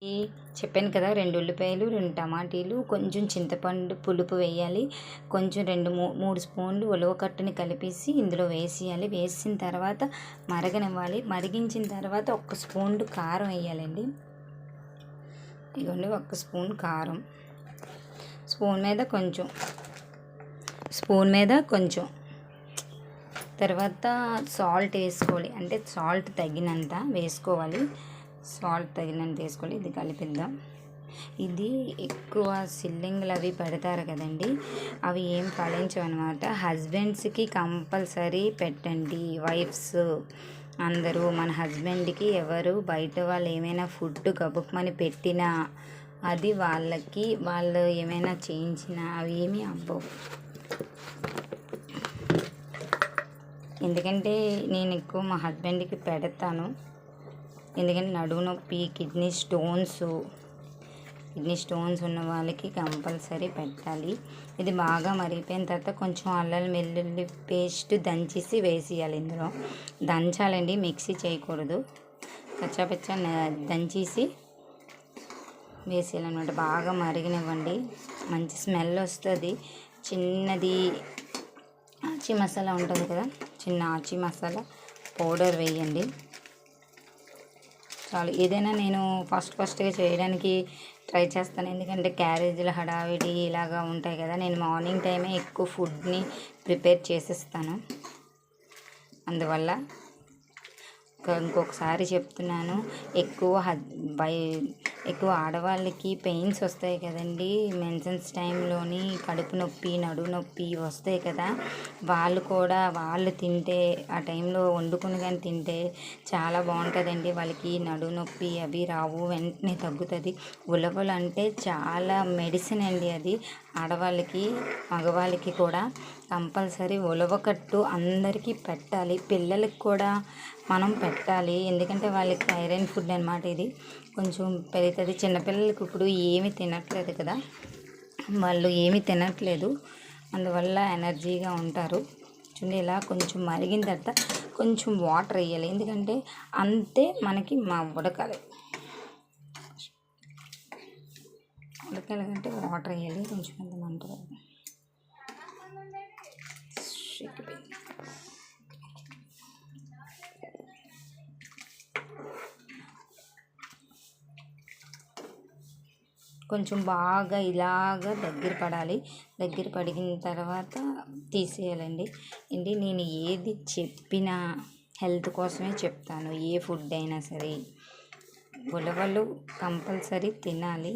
ఈ చెప్పాను కదా, 2 ఉల్లిపాయలు, 2 టమాటీలు, కొంచెం చింతపండు పులుపు వేయాలి. కొంచెం 3 స్పూన్లు ఉలవకట్టుని కలిపేసి ఇందులో వేసేయాలి. వేసిన తర్వాత మరగనివ్వాలి. మరిగించిన తర్వాత 1 స్పూన్ కారం వేయాలండి. ఇదిగోండి 1 స్పూన్ కారం, స్పూన్ మీద కొంచెం తర్వాత సాల్ట్ వేసుకోవాలి. అంటే సాల్ట్ తగినంత వేసుకోవాలి. ఇది కలిపిద్దాం. ఇది ఎక్కువ సిల్లింగ్లు అవి పెడతారు కదండి, అవి ఏం ఫలించవన్నమాట. హస్బెండ్స్కి కంపల్సరీ పెట్టండి. వైఫ్స్ అందరూ మన హస్బెండ్కి ఎవరు బయట వాళ్ళు ఏమైనా ఫుడ్ గబుక్మని పెట్టినా, అది వాళ్ళు ఏమైనా చేయించినా అవి ఏమీ అవ్వవు. ఎందుకంటే నేను ఎక్కువ మా హస్బెండ్కి పెడతాను. ఎందుకంటే నడుము నొప్పి, కిడ్నీ స్టోన్స్ ఉన్న వాళ్ళకి కంపల్సరీ పెట్టాలి. ఇది బాగా మరిగిపోయిన తర్వాత కొంచెం అల్లం వెల్లుల్లి పేస్ట్ దంచేసి వేసేయాలి. ఇందులో దంచాలండి, మిక్సీ చేయకూడదు. కచ్చాపచ్చా దంచేసి వేసేయాలన్నమాట. బాగా మరిగినివ్వండి, మంచి స్మెల్ వస్తుంది. చిన్నది ఆచి మసాలా ఉంటుంది కదా, చిన్న ఆచి మసాలా పౌడర్ వేయండి చాలు. ఏదైనా నేను ఫస్ట్గా చేయడానికి ట్రై చేస్తాను. ఎందుకంటే క్యారేజీల హడావిడి ఇలాగా ఉంటాయి కదా, నేను మార్నింగ్ టైమే ఎక్కువ ఫుడ్ని ప్రిపేర్ చేసేస్తాను. అందువల్ల ఇంకొకసారి చెప్తున్నాను, ఎక్కువ ఆడవాళ్ళకి పెయిన్స్ వస్తాయి కదండి, మెన్సెన్స్ టైంలోని కడుపు నొప్పి, నడుము నొప్పి వస్తాయి కదా. వాళ్ళు తింటే ఆ టైంలో వండుకుని కానీ తింటే చాలా బాగుంటుందండి. వాళ్ళకి నడుము నొప్పి అవి రావు, వెంటనే తగ్గుతుంది. ఉలవలు అంటే చాలా మెడిసిన్ అండి. అది ఆడవాళ్ళకి మగవాళ్ళకి కూడా కంపల్సరీ ఉలవకట్టు అందరికీ పెట్టాలి. పిల్లలకి కూడా మనం పెట్టాలి. ఎందుకంటే వాళ్ళకి ఐరన్ ఫుడ్ అనమాట. ఇది కొంచెం పెరుగుతుంది. చిన్నపిల్లలకి ఇప్పుడు ఏమీ తినట్లేదు కదా, వాళ్ళు ఏమీ తినట్లేదు, అందువల్ల ఎనర్జీగా ఉంటారు. చూడండి, ఇలా కొంచెం మరిగిన తర్వాత కొంచెం వాటర్ వేయాలి. ఎందుకంటే అంతే మనకి ఉడకాలంటే వాటర్ వేయాలి. కొంచెం ఎంత మంటది కొంచెం బాగా ఇలాగ దగ్గర పడిన తర్వాత తీసేయాలండి. ఏంటి, నేను ఏది చెప్పినా హెల్త్ కోసమే చెప్తాను. ఏ ఫుడ్ అయినా సరే ఉలవలు కంపల్సరీ తినాలి.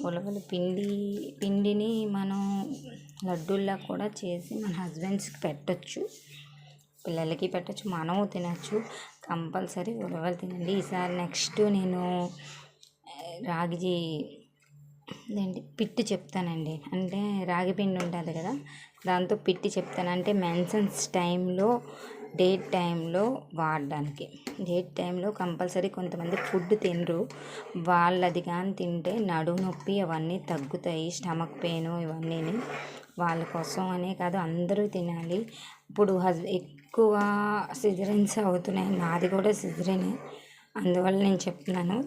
ఉలవలు పిండిని మనం లడ్డూల్లా కూడా చేసి మన హస్బెండ్స్కి పెట్టచ్చు, పిల్లలకి పెట్టచ్చు, మనము తినచ్చు. కంపల్సరీ ఉలవలు తినండి. ఈసారి నెక్స్ట్ నేను పిట్టి చెప్తానండి. అంటే రాగి పిండి ఉంటుంది కదా, దాంతో పిట్టి చెప్తాను. అంటే మెన్సెన్స్ టైంలో, డేట్ టైంలో వాడడానికి. డేట్ టైంలో కంపల్సరీ కొంతమంది ఫుడ్ తినరు, వాళ్ళది కానీ తింటే నడుము నొప్పి అవన్నీ తగ్గుతాయి, స్టమక్ పెయిన్ ఇవన్నీ. వాళ్ళ కోసం అనే కాదు, అందరూ తినాలి. ఇప్పుడు ఎక్కువ సిజరీన్స్ అవుతున్నాయి, నాది కూడా సిజరీనే, అందువల్ల నేను చెప్తున్నాను.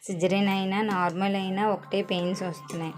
సిజరీన్ అయినా నార్మల్ అయినా ఒకటే పెయిన్స్ వస్తున్నాయి.